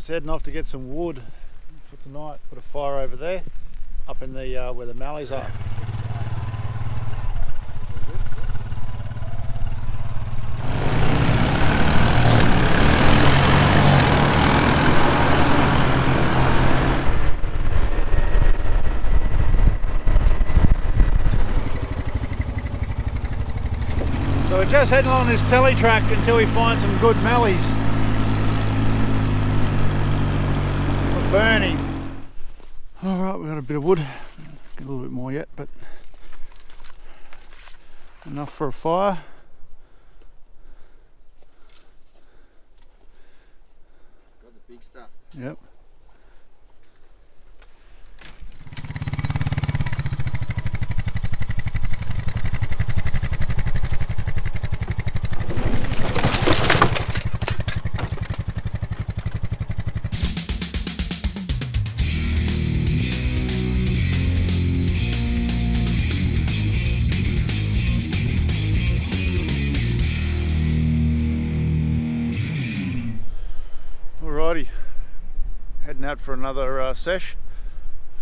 just heading off to get some wood for tonight. Put a fire over there, up in the where the mallees are. So we're just heading along this telly track until we find some good mallees. We're burning. Alright, we've got a bit of wood. Get a little bit more yet, but enough for a fire. Got the big stuff. Yep. Alrighty, heading out for another sesh.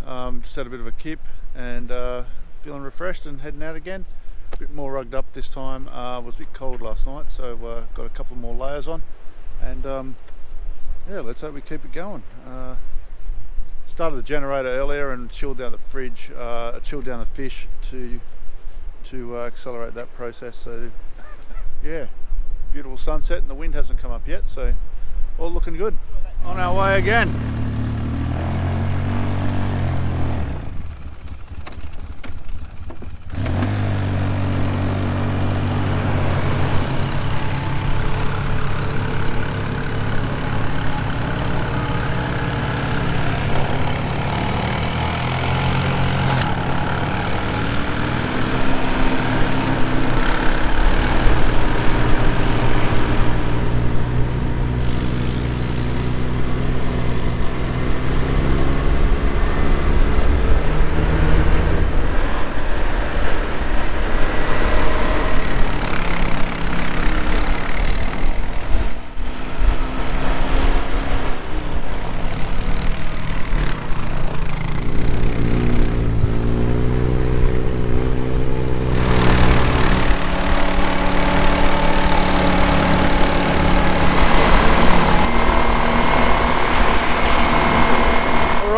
Just had a bit of a kip and feeling refreshed and heading out again. A bit more rugged up this time. Was a bit cold last night, so got a couple more layers on, and yeah, let's hope we keep it going. Started the generator earlier and chilled down the fridge, chilled down the fish to accelerate that process. So yeah, beautiful sunset and the wind hasn't come up yet, so all looking good. On our way again.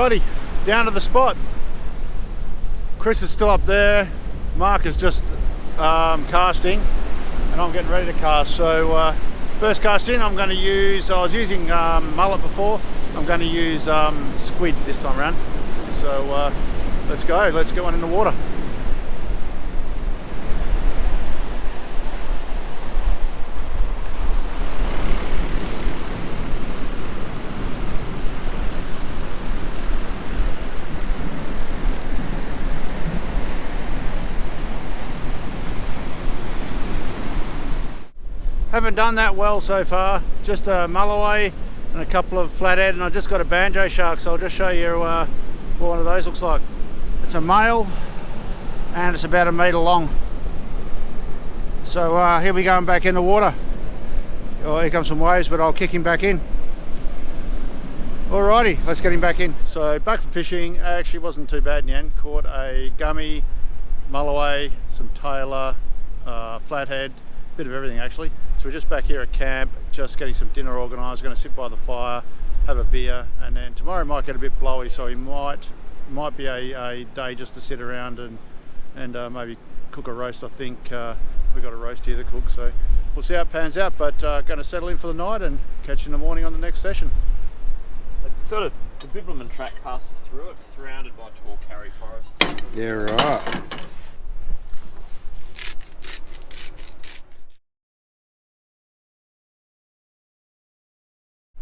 Alrighty, down to the spot. Chris is still up there. Mark is just casting, and I'm getting ready to cast. So first cast in, I'm going to use, I was using mullet before, I'm going to use squid this time around. So let's go, let's get one in the water. Haven't done that well so far, just a mulloway and a couple of flathead, and I just got a banjo shark, so I'll just show you what one of those looks like. It's a male and it's about 1 metre long. So here we go, back in the water. Oh, here comes some waves, but I'll kick him back in. Alrighty, let's get him back in. So back from fishing, actually wasn't too bad in the end. Caught a gummy, mulloway, some tailor, flathead, bit of everything actually. So we're just back here at camp, just getting some dinner organised. Going to sit by the fire, have a beer, and then tomorrow might get a bit blowy, so we might be a day just to sit around and maybe cook a roast. I think we've got a roast here to cook, so we'll see how it pans out, but going to settle in for the night and catch you in the morning on the next session. Sort of, the Bibbleman track passes through it, surrounded by tall carry forest. Yeah, right.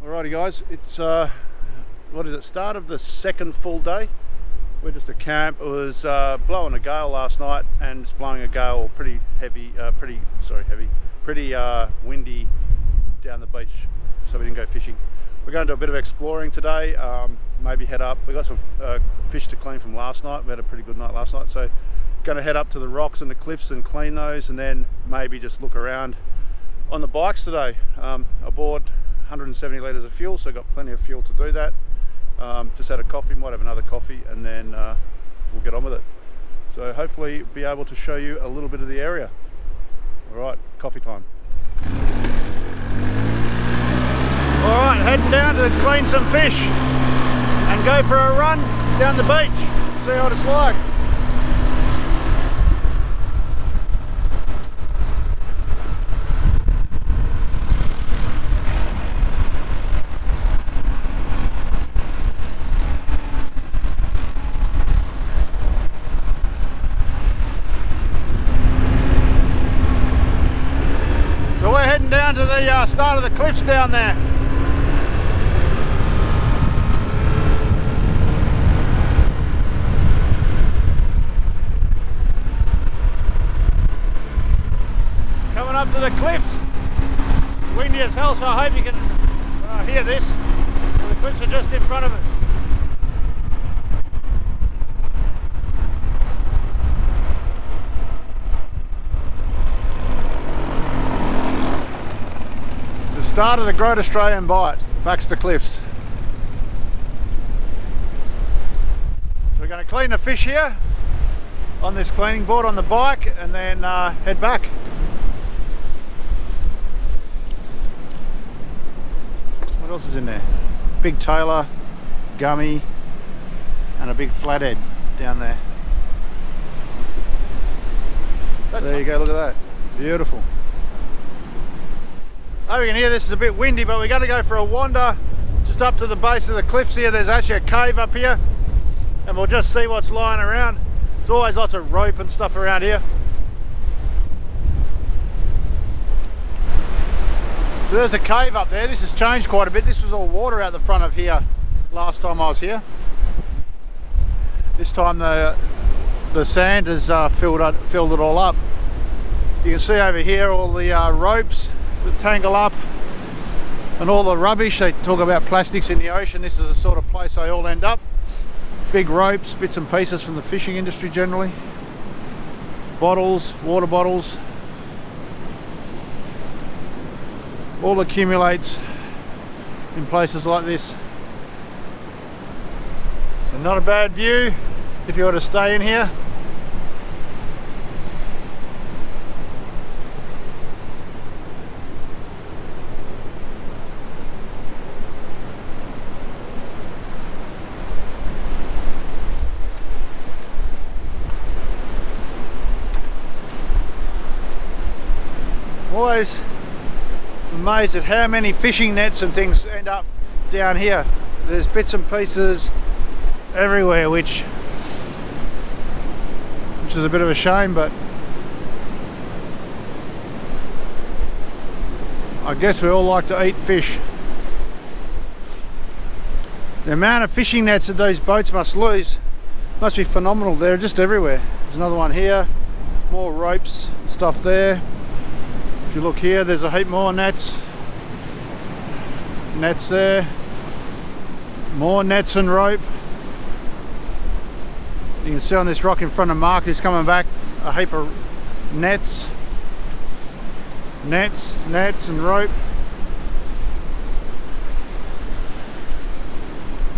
Alrighty guys, it's what is it, start of the second full day. We're just at camp. It was blowing a gale last night, and it's blowing a gale pretty heavy, pretty windy down the beach, so we didn't go fishing. We're going to do a bit of exploring today, maybe head up. We got some fish to clean from last night. We had a pretty good night last night, so going to head up to the rocks and the cliffs and clean those, and then maybe just look around on the bikes today. I bought 170 litres of fuel, so got plenty of fuel to do that. Just had a coffee, might have another coffee, and then we'll get on with it. So hopefully be able to show you a little bit of the area. Alright, coffee time. Alright, heading down to clean some fish and go for a run down the beach, see what it's like. So we're heading down to the start of the cliffs down there. Coming up to the cliffs. Windy as hell, so I hope you can hear this. The cliffs are just in front of us. The start of the Great Australian Bight, Baxter Cliffs. So we're going to clean the fish here on this cleaning board on the bike and then head back. What else is in there? Big tailor, gummy, and a big flathead down there. There you go, look at that. Beautiful. I hope you can hear this is a bit windy, but we're going to go for a wander just up to the base of the cliffs here. There's actually a cave up here, and we'll just see what's lying around. There's always lots of rope and stuff around here. So there's a cave up there. This has changed quite a bit. This was all water out the front of here last time I was here. This time the sand has filled it all up. You can see over here all the ropes that tangle up and all the rubbish. They talk about plastics in the ocean. This is the sort of place they all end up. Big ropes, bits and pieces from the fishing industry generally. Bottles, water bottles. All accumulates in places like this. So not a bad view if you were to stay in here. Always amazed at how many fishing nets and things end up down here. There's bits and pieces everywhere, which is a bit of a shame, but I guess we all like to eat fish. The amount of fishing nets that those boats must lose must be phenomenal. They're just everywhere. There's another one here, more ropes and stuff there. If you look here, there's a heap more nets there, more nets and rope. You can see on this rock in front of Mark who's coming back, a heap of nets and rope.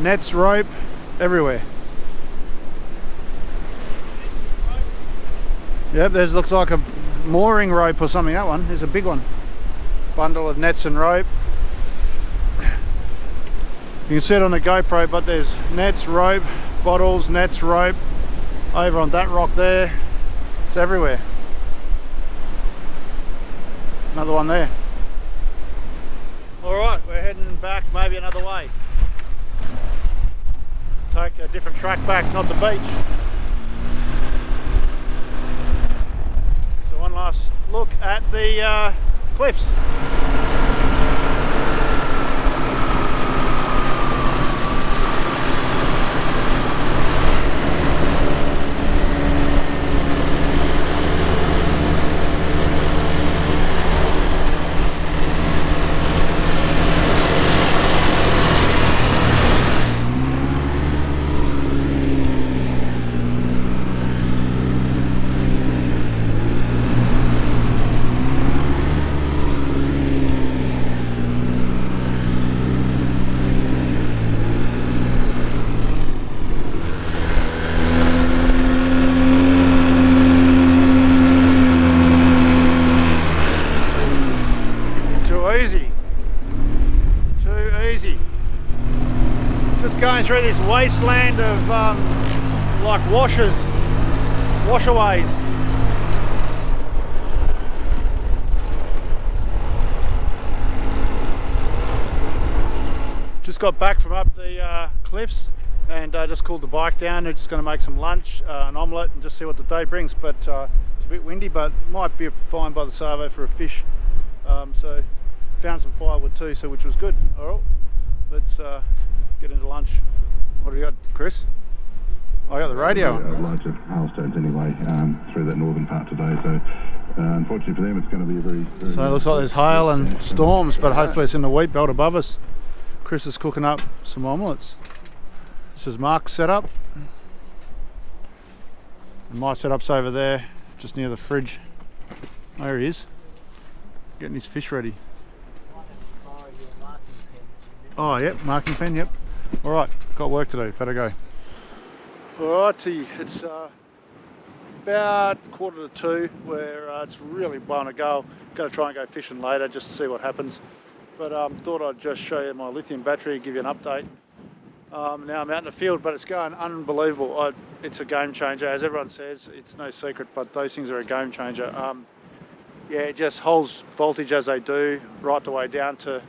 Nets, rope, everywhere. Yep, there's looks like a mooring rope or something. That one is a big one. Bundle of nets and rope. You can see it on the GoPro, but there's nets, rope, bottles, nets, rope. Over on that rock there, it's everywhere. Another one there. Alright, we're heading back maybe another way. Take a different track back, not the beach. So one last look at the cliffs. going through this wasteland of like washaways. Just got back from up the cliffs and just cooled the bike down. We're just going to make some lunch, an omelette, and just see what the day brings. But it's a bit windy, but might be fine by the Savo for a fish. So found some firewood too, so which was good. All right, let's get into lunch. What do you got, Chris? I got the radio. Loads of hailstones anyway through that northern part today, so unfortunately for them it's going to be a very So it looks like there's hail and storms, but hopefully it's in the wheat belt above us. Chris is cooking up some omelettes. This is Mark's setup. And my setup's over there, just near the fridge. There he is, getting his fish ready. Oh, yep, marking pen, yep. All right, got work to do, better go. Alrighty, it's about 1:45 where it's really blowing a gale. Going to try and go fishing later just to see what happens. But thought I'd just show you my lithium battery, give you an update. Now I'm out in the field, but it's going unbelievable. It's a game changer, as everyone says. It's no secret, but those things are a game changer. Yeah, it just holds voltage as they do, right the way down to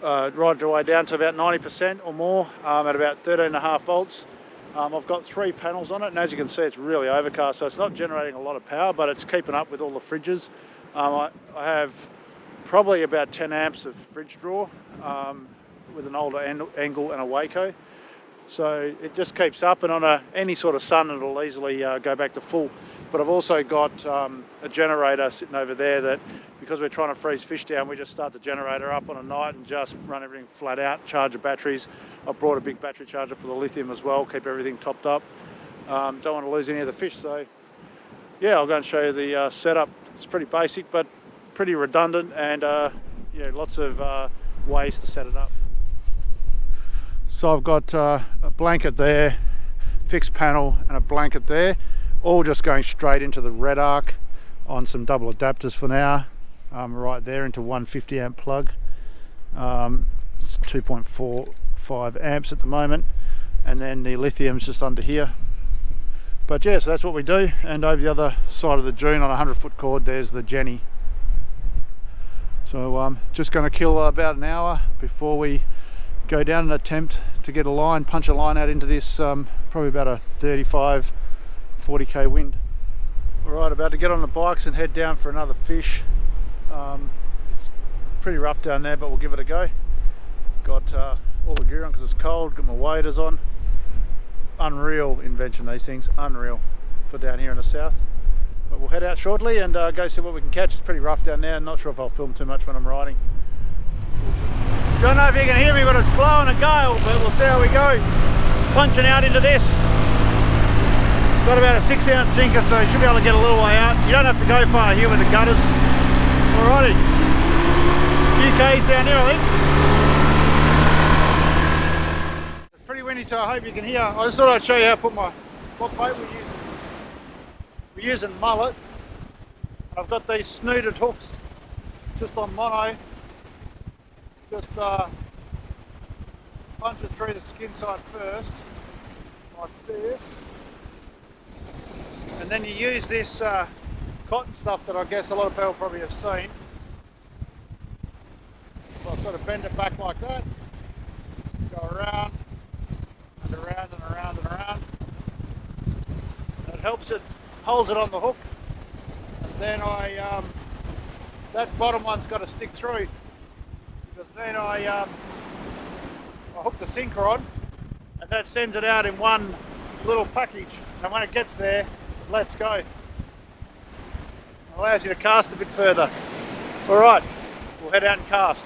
about 90% or more, at about 13.5 volts. I've got 3 panels on it, and as you can see, it's really overcast, so it's not generating a lot of power, but it's keeping up with all the fridges. I have probably about 10 amps of fridge draw with an older angle and a Waco. So it just keeps up, and on any sort of sun it'll easily go back to full. But I've also got a generator sitting over there that, because we're trying to freeze fish down, we just start the generator up on a night and just run everything flat out, charge the batteries. I've brought a big battery charger for the lithium as well, keep everything topped up. Don't want to lose any of the fish, so yeah, I'll go and show you the setup. It's pretty basic, but pretty redundant, and yeah, lots of ways to set it up. So I've got a blanket there, fixed panel, and a blanket there, all just going straight into the red arc on some double adapters for now. Right there into 150 amp plug. It's 2.45 amps at the moment, and then the lithium's just under here. But yeah, so that's what we do. And over the other side of the dune on a 100-foot cord, there's the Jenny. So just going to kill about an hour before we go down and attempt to get a line, punch a line out into this probably about a 35-40k wind. Alright, about to get on the bikes and head down for another fish. It's pretty rough down there, but we'll give it a go. Got all the gear on because it's cold, got my waders on. Unreal invention, these things, unreal for down here in the south. But we'll head out shortly and go see what we can catch. It's pretty rough down there. Not sure if I'll film too much when I'm riding. Don't know if you can hear me, but it's blowing a gale, but we'll see how we go. Punching out into this. Got about a 6-ounce sinker, so you should be able to get a little way out. You don't have to go far here with the gutters. Alrighty. A few Ks down here, I think. It's pretty windy, so I hope you can hear. I just thought I'd show you how to put what bait we're using. We're using mullet. I've got these snooted hooks just on mono. Just punch it through the skin side first, like this. And then you use this cotton stuff that I guess a lot of people probably have seen. So I sort of bend it back like that, go around and around and around and around. And it helps it, holds it on the hook. And then that bottom one's got to stick through. Then I hook the sinker on, and that sends it out in one little package, and when it gets there, it lets go. It allows you to cast a bit further. Alright, we'll head out and cast.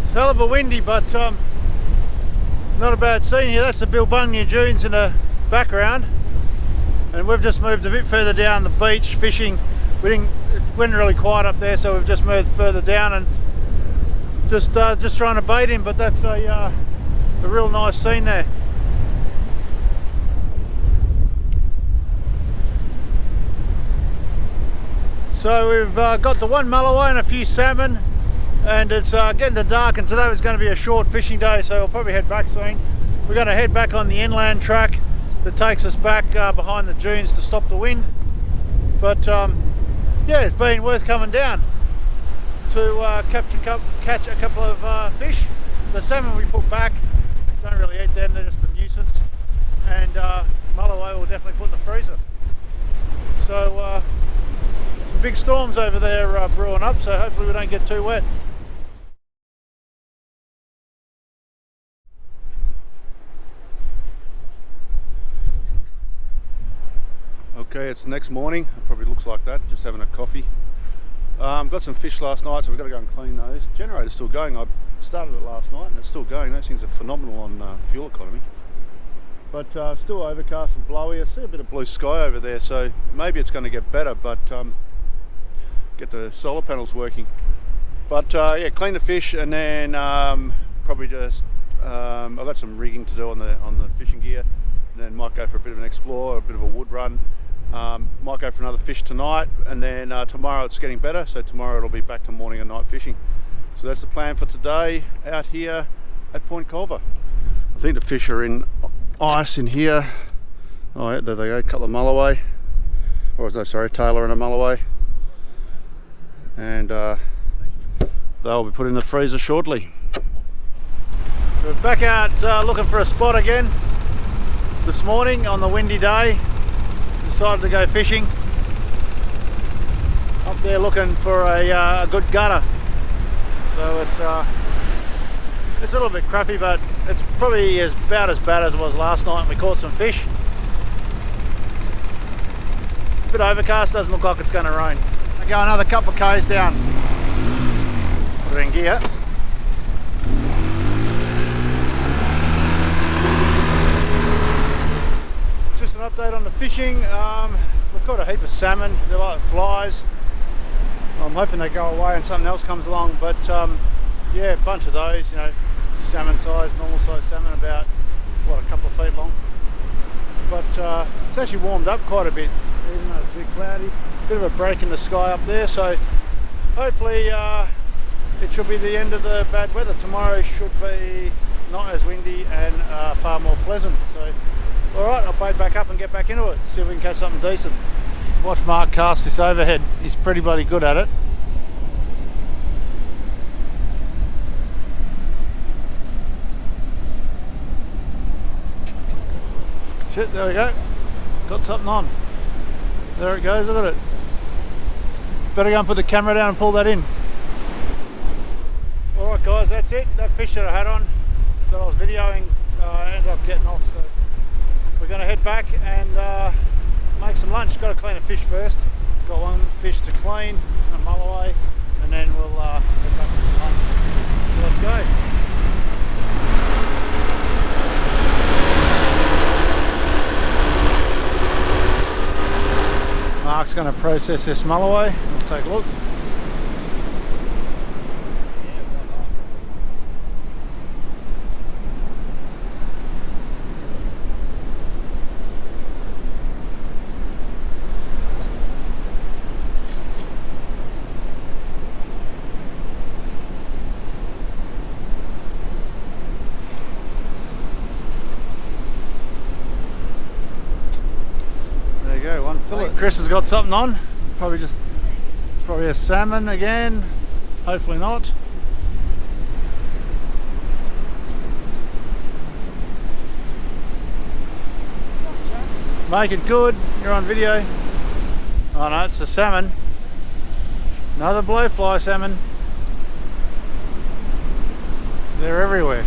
It's hell of a windy, but not a bad scene here. That's the Bilbunya dunes in the background, and we've just moved a bit further down the beach fishing. It went really quiet up there, so we've just moved further down and just trying to bait him, but that's a real nice scene there. So we've got the one mulloway and a few salmon, and it's getting to dark, and today was going to be a short fishing day, so we'll probably head back soon. We're going to head back on the inland track that takes us back behind the dunes to stop the wind. But yeah, it's been worth coming down to catch a couple of fish. The salmon we put back, don't really eat them, they're just a nuisance. And mulloway we'll definitely put in the freezer. So some big storms over there brewing up, so hopefully we don't get too wet. Okay, it's the next morning. It probably looks like that, just having a coffee. Got some fish last night, so we've got to go and clean those. Generator's still going. I started it last night and it's still going. Those things are phenomenal on fuel economy. But still overcast and blowy. I see a bit of blue sky over there, so maybe it's going to get better, but get the solar panels working. But yeah, clean the fish, and then probably just I've got some rigging to do on the fishing gear, and then might go for a bit of an explore, a bit of a wood run. Might go for another fish tonight, and then tomorrow it's getting better, so tomorrow it'll be back to morning and night fishing. So that's the plan for today out here at Point Culver. I think the fish are in ice in here. Oh yeah, there they go, a couple of mulloway. Or no, sorry, tailor and a mulloway. And they'll be put in the freezer shortly. So we're back out looking for a spot again this morning on the windy day. Decided to go fishing up there, looking for a good gutter. So it's a little bit crappy, but it's probably about as bad as it was last night. We caught some fish. Bit overcast, doesn't look like it's going to rain. I go another couple of k's down. Put it in gear. Just an update on the fishing. We caught a heap of salmon. They're like flies. I'm hoping they go away and something else comes along, but yeah, a bunch of those, you know, salmon size, normal size salmon, about what, a couple of feet long. But it's actually warmed up quite a bit, even though it's a bit cloudy. Bit of a break in the sky up there, so hopefully it should be the end of the bad weather. Tomorrow should be not as windy and far more pleasant. So alright, I'll bait back up and get back into it, see if we can catch something decent. Watch Mark cast this overhead, he's pretty bloody good at it. Shit, there we go, got something on. There it goes, look at it. Better go and put the camera down and pull that in. Alright guys, that's it. That fish that I had on, that I was videoing, ended up getting off, so we're going to head back and make some lunch. Got to clean a fish first. Got one fish to clean, a mulloway, and then we'll head back with some lunch. So let's go. Mark's going to process this mulloway. Let's take a look. One fillet. Chris has got something on, probably a salmon again, hopefully not. Make it good, you're on video. Oh no, it's a salmon. Another blowfly salmon. They're everywhere.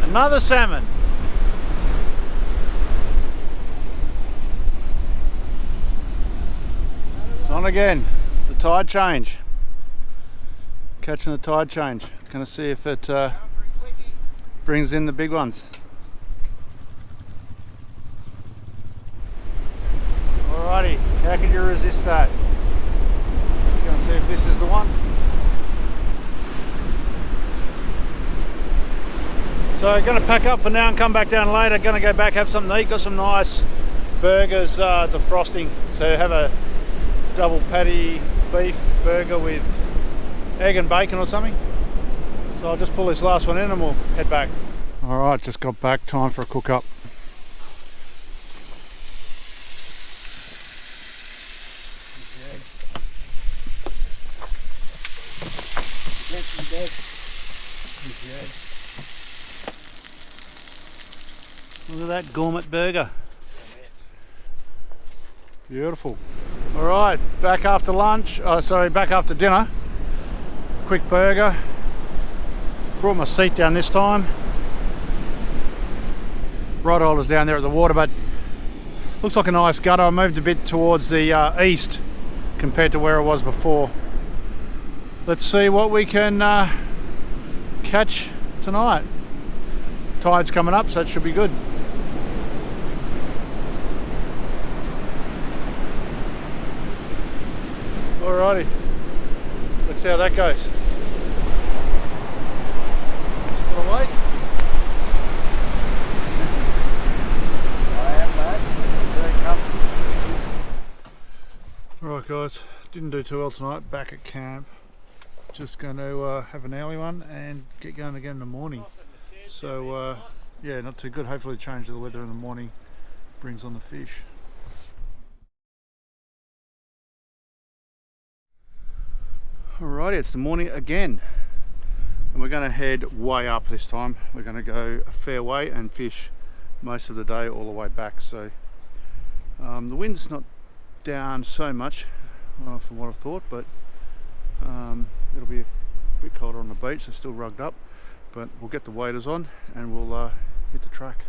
Another salmon. On again, the tide change. Catching the tide change. Gonna see if it brings in the big ones. Alrighty, how can you resist that? Just gonna see if this is the one. So gonna pack up for now and come back down later. Gonna go back, have something to eat. Got some nice burgers defrosting. So have a double patty beef burger with egg and bacon or something. So I'll just pull this last one in and we'll head back. Alright, just got back, time for a cook up. Look at that gourmet burger. Beautiful. Alright, back after lunch, back after dinner. Quick burger. Brought my seat down this time. Rod holder's down there at the water, but looks like a nice gutter. I moved a bit towards the east compared to where it was before. Let's see what we can catch tonight. Tide's coming up, so it should be good. Alrighty, let's see how that goes. Still awake? I am, mate. Very comfortable. Alright guys, didn't do too well tonight, back at camp. Just going to have an early one and get going again in the morning. So yeah, not too good. Hopefully the change of the weather in the morning brings on the fish. Alrighty, it's the morning again. And we're going to head way up this time. We're going to go a fair way and fish most of the day all the way back. So the wind's not down so much from what I thought, but it'll be a bit colder on the beach. It's still rugged up, but we'll get the waders on and we'll hit the track.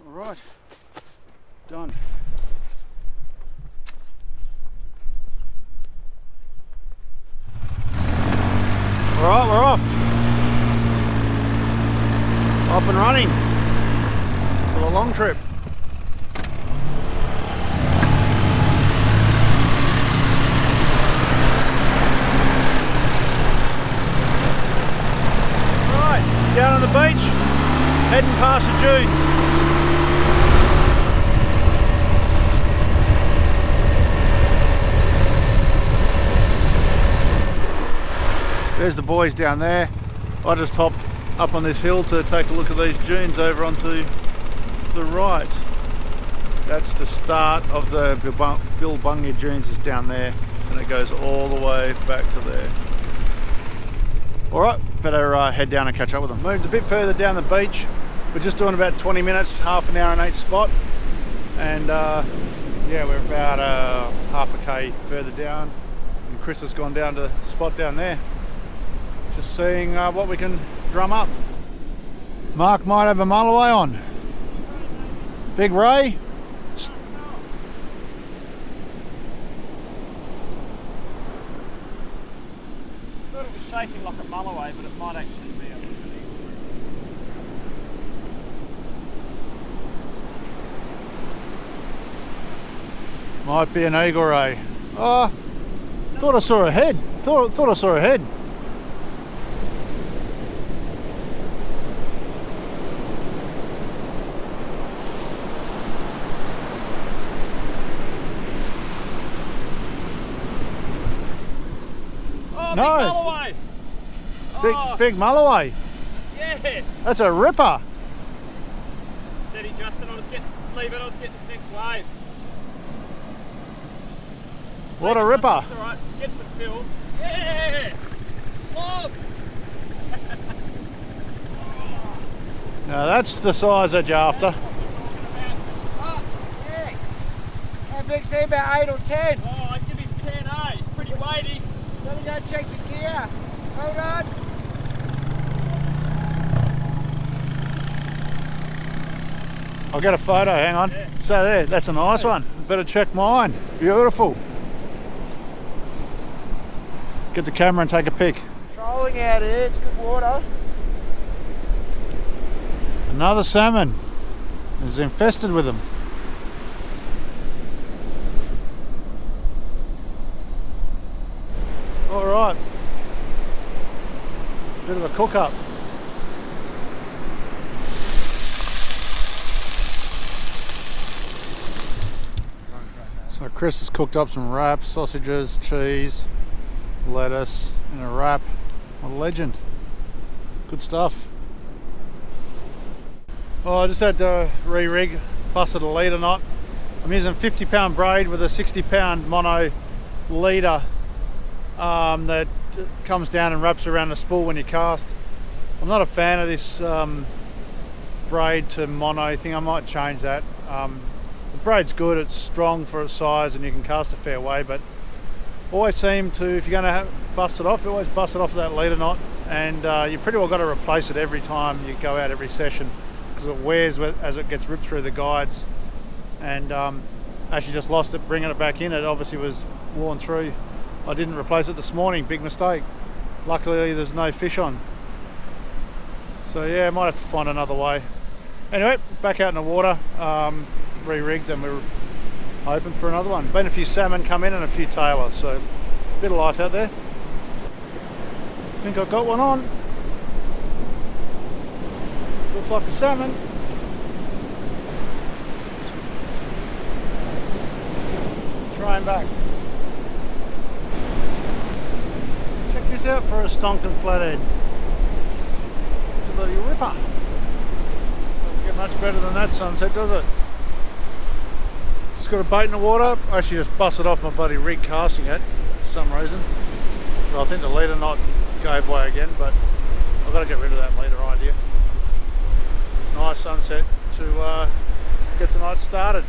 All right, done. All right, we're off. Off and running for the long trip. Right, down on the beach, heading past the dunes. There's the boys down there. I just hopped up on this hill to take a look at these dunes over onto the right. That's the start of the Bilbungia dunes is down there, and it goes all the way back to there. Alright, better head down and catch up with them. Moved a bit further down the beach. We're just doing about 20 minutes, half an hour in each spot. And yeah, we're about half a K further down. And Chris has gone down to the spot down there. Just seeing what we can drum up. Mark might have a mulloway on. Big Ray. Thought it was shaking like a mulloway, but it might actually be a Might be an eagle ray. Oh, thought I saw a head. Thought I saw a head. big mulloway. Big mulloway. Yeah. That's a ripper. Steady, Justin. I'll just leave it. I'll just get this next wave. What a ripper. That's alright. Get some fill. Yeah. Slog. Now that's the size that you're after. Oh, sick. How big's he? About 8 or 10? Oh, I'd give him 10, eh? He's pretty weighty. Let me go check the gear. Hold on. I'll get a photo, hang on. Yeah. So there, that's a nice one. Better check mine. Beautiful. Get the camera and take a pic. Trolling out here, it's good water. Another salmon. Is infested with them. Bit of a cook up. So Chris has cooked up some wraps, sausages, cheese, lettuce, and a wrap. What a legend. Good stuff. Oh, I just had to re-rig, busted a leader knot. I'm using a 50-pound braid with a 60-pound mono leader that comes down and wraps around the spool when you cast. I'm not a fan of this braid to mono thing. I might change that. The braid's good, it's strong for its size and you can cast a fair way, but always seem to, if you're going to bust it off, you always bust it off with that leader knot, and you pretty well got to replace it every time you go out, every session, because it wears as it gets ripped through the guides. And actually just lost it bringing it back in. It obviously was worn through. I didn't replace it this morning, big mistake. Luckily there's no fish on. So yeah, might have to find another way. Anyway, back out in the water, re-rigged, and we're hoping for another one. Been a few salmon come in and a few tailor, so a bit of life out there. Think I've got one on. Looks like a salmon. Trying back. Check this out for a stonking flathead. It's a bloody ripper. Doesn't get much better than that sunset, does it? Just got a bait in the water. I actually just busted off my bloody rig casting it for some reason. But I think the leader knot gave way again, but I've got to get rid of that leader idea. Nice sunset to get the night started.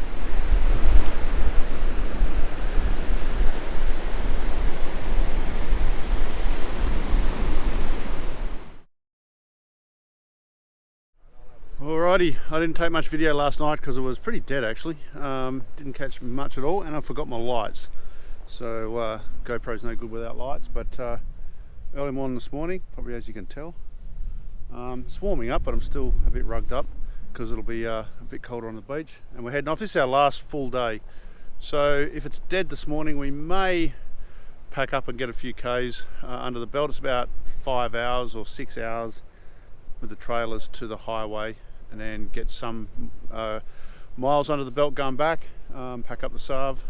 Alrighty, I didn't take much video last night because it was pretty dead actually. Didn't catch much at all, and I forgot my lights. So GoPro's no good without lights, but early morning this morning, probably as you can tell. It's warming up, but I'm still a bit rugged up because it'll be a bit colder on the beach. And we're heading off. This is our last full day. So if it's dead this morning, we may pack up and get a few Ks under the belt. It's about 5 hours or 6 hours with the trailers to the highway, and then get some miles under the belt going back, pack up the salve,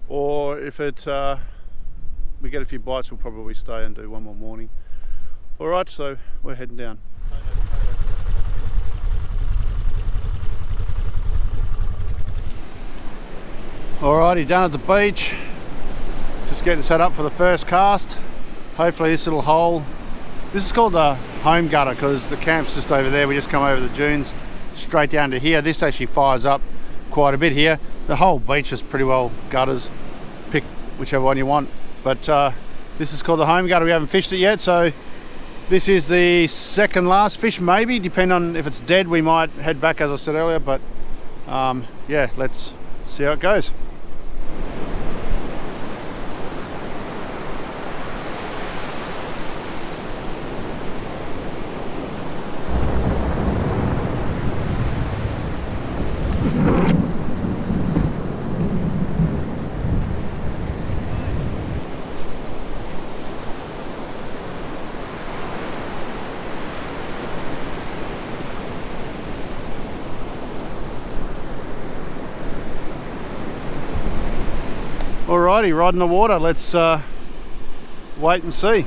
or if we get a few bites, we'll probably stay and do one more morning. Alright, so we're heading down. Alrighty, down at the beach, just getting set up for the first cast. Hopefully this little hole, this is called the home gutter because the camp's just over there. We just come over the dunes straight down to here. This actually fires up quite a bit here. The whole beach is pretty well gutters. Pick whichever one you want. But this is called the home gutter. We haven't fished it yet, so this is the second last fish maybe. Depending on if it's dead, we might head back as I said earlier, but yeah, let's see how it goes. Alrighty, rod in the water, let's wait and see.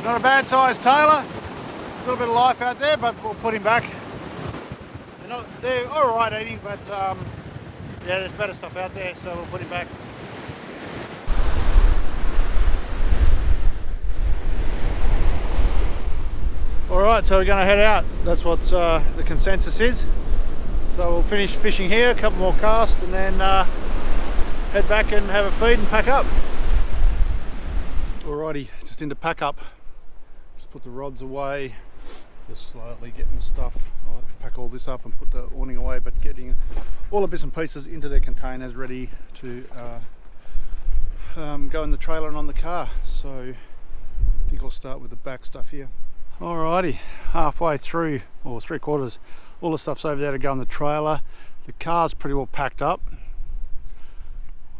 Not a bad sized tailor, a little bit of life out there, but we'll put him back. They're alright eating, but yeah, there's better stuff out there, so we'll put him back. Alright, so we're going to head out. That's what the consensus is. So we'll finish fishing here, a couple more casts, and then head back and have a feed and pack up. Alrighty, just into pack up. Just put the rods away, just slowly getting the stuff. I'll pack all this up and put the awning away, but getting all the bits and pieces into their containers ready to go in the trailer and on the car. So I think I'll start with the back stuff here. Alrighty, halfway through, or 3/4, all the stuff's over there to go in the trailer. The car's pretty well packed up.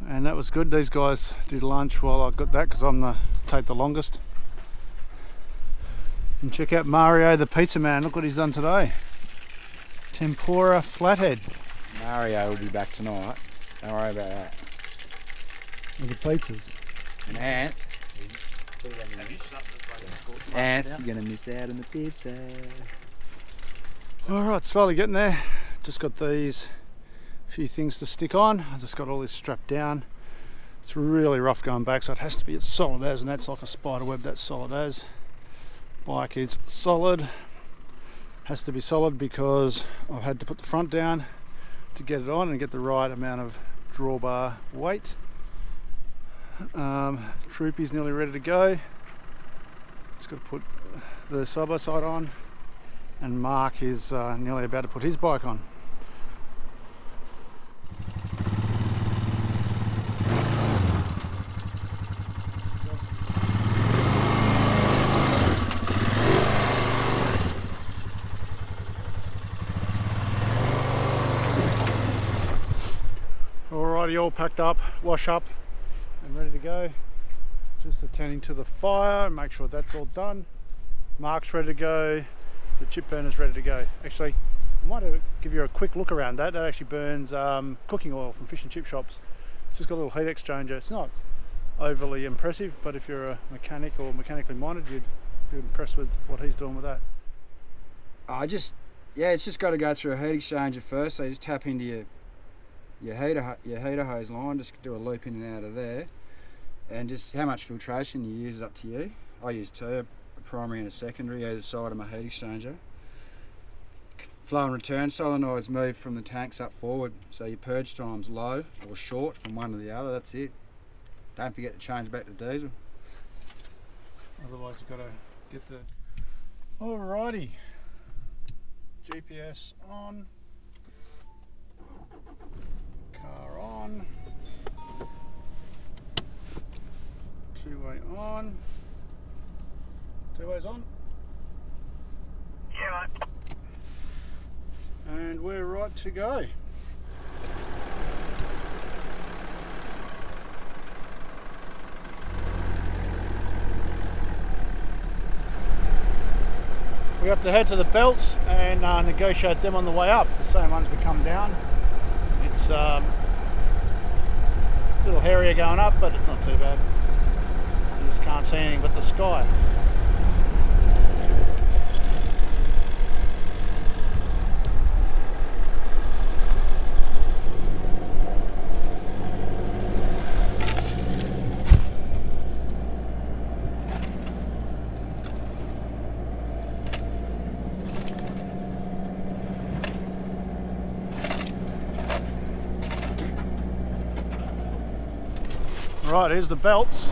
And that was good. These guys did lunch while I got that because take the longest. And check out Mario the pizza man. Look what he's done today. Tempura flathead. Mario will be back tonight. Don't worry about that. With the pizzas. And Anth, you're going to miss out on the pizza. Alright, slowly getting there. Just got these few things to stick on. I just got all this strapped down. It's really rough going back, so it has to be as solid as, and that's like a spider web, that's solid as. Bike is solid. Has to be solid because I've had to put the front down to get it on and get the right amount of drawbar weight. Troopy's nearly ready to go. Just got to put the side by side on, and Mark is nearly about to put his bike on. Alrighty, all packed up, wash up and ready to go. Just attending to the fire and make sure that's all done. Mark's ready to go, the chip burner's ready to go. Actually, I might give you a quick look around that. That actually burns cooking oil from fish and chip shops. It's just got a little heat exchanger. It's not overly impressive, but if you're a mechanic or mechanically minded, you'd be impressed with what he's doing with that. It's just got to go through a heat exchanger first. So you just tap into your heater hose line, just do a loop in and out of there, and just how much filtration you use is up to you. I use two, a primary and a secondary, either side of my heat exchanger. Flow and return solenoids move from the tanks up forward, so your purge time's low or short from one to the other. That's it. Don't forget to change back to diesel. Otherwise you've got to get the... Alrighty. GPS on. Car on. Two-way on. Two-ways on. Yeah, mate. And we're right to go. We have to head to the belts and negotiate them on the way up. The same ones we come down. It's a little hairier going up, but it's not too bad. You just can't see anything but the sky. Right, here's the belts.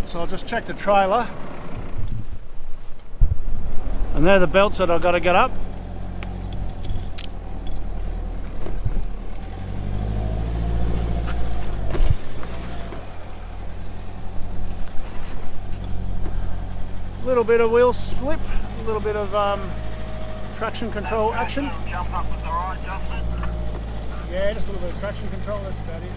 So I'll just check the trailer. And they're the belts that I've got to get up. A little bit of wheel slip, a little bit of traction control action. Jump up with the right, Justin. Yeah, just a little bit of traction control, that's about it.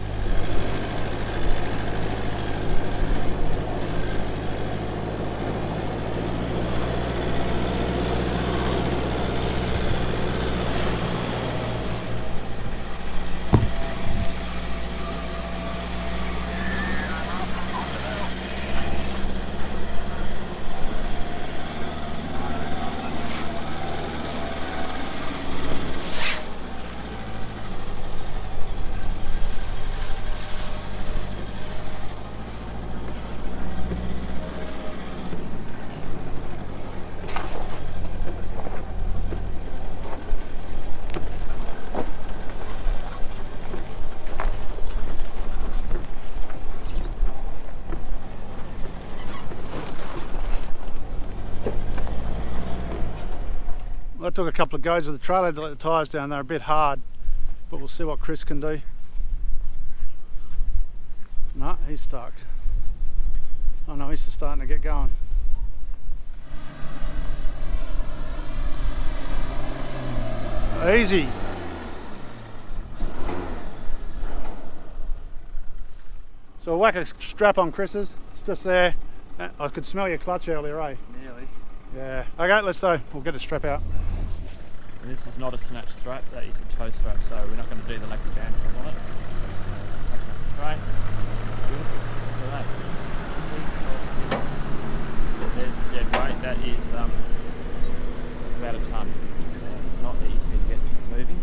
I took a couple of goes with the trailer to let the tyres down. They're a bit hard, but we'll see what Chris can do. No, he's stuck. Oh no, he's just starting to get going. Easy. So whack a strap on Chris's. It's just there. I could smell your clutch earlier, eh? Nearly. Yeah. Okay, let's go. We'll get the strap out. This is not a snatch strap, that is a toe strap, so we're not going to do the lucky band job on it. Just take that straight. Beautiful. Look at that. Piece of this. There's the dead weight. That is about a tonne. So not easy to get moving.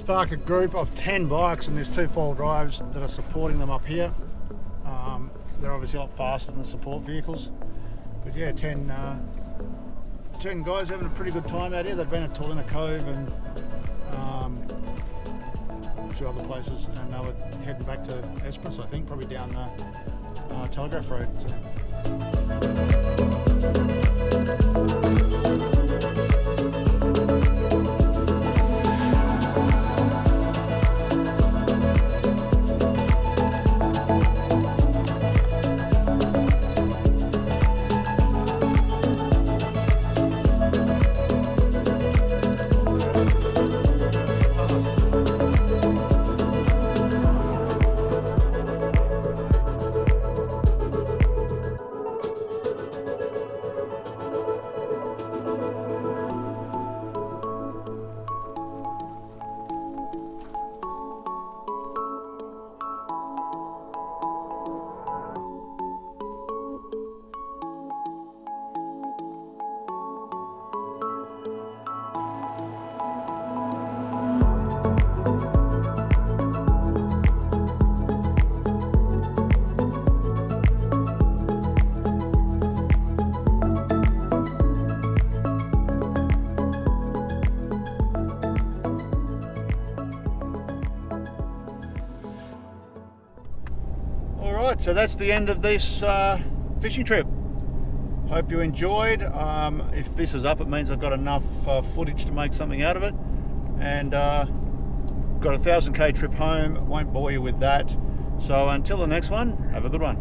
Parked a group of 10 bikes, and there's 2 4-wheel drives that are supporting them up here. They're obviously a lot faster than the support vehicles, but yeah, 10 guys having a pretty good time out here. They've been at Torlina Cove and a few other places, and they were heading back to Esperance, I think, probably down the Telegraph Road. So that's the end of this fishing trip. Hope you enjoyed. If this is up, it means I've got enough footage to make something out of it, and got a 1,000k trip home. Won't bore you with that. So until the next one, have a good one.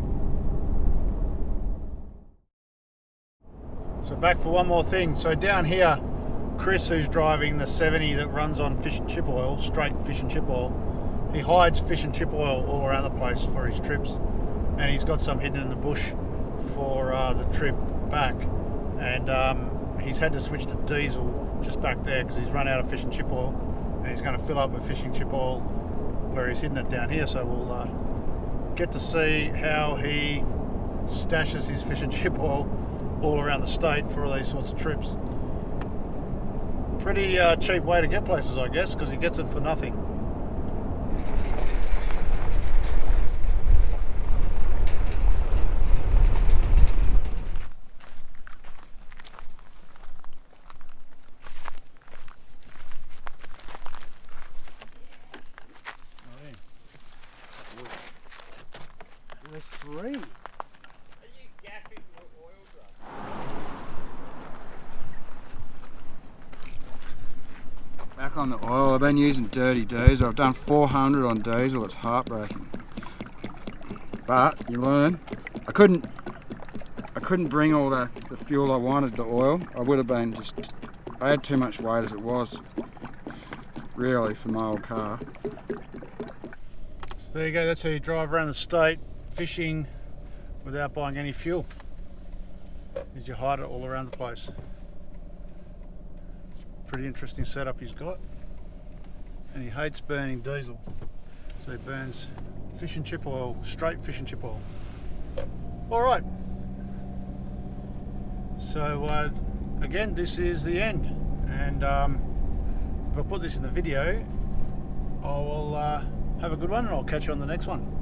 So back for one more thing. So down here, Chris, who's driving the 70 that runs on fish and chip oil, straight fish and chip oil, he hides fish and chip oil all around the place for his trips, and he's got some hidden in the bush for the trip back, and he's had to switch to diesel just back there because he's run out of fish and chip oil, and he's going to fill up with fish and chip oil where he's hidden it down here. So we'll get to see how he stashes his fish and chip oil all around the state for all these sorts of trips. Pretty cheap way to get places, I guess, because he gets it for nothing. There's 3. Are you gapping your oil drum? Back on the oil. I've been using dirty diesel. I've done 400 on diesel. It's heartbreaking. But you learn. I couldn't bring all the fuel I wanted to oil. I would have been I had too much weight as it was, really, for my old car. So there you go, that's how you drive around the state fishing without buying any fuel. Is you hide it all around the place. It's a pretty interesting setup he's got. And he hates burning diesel. So he burns fish and chip oil, straight fish and chip oil. Alright. So again, this is the end. And if I put this in the video, I will have a good one, and I'll catch you on the next one.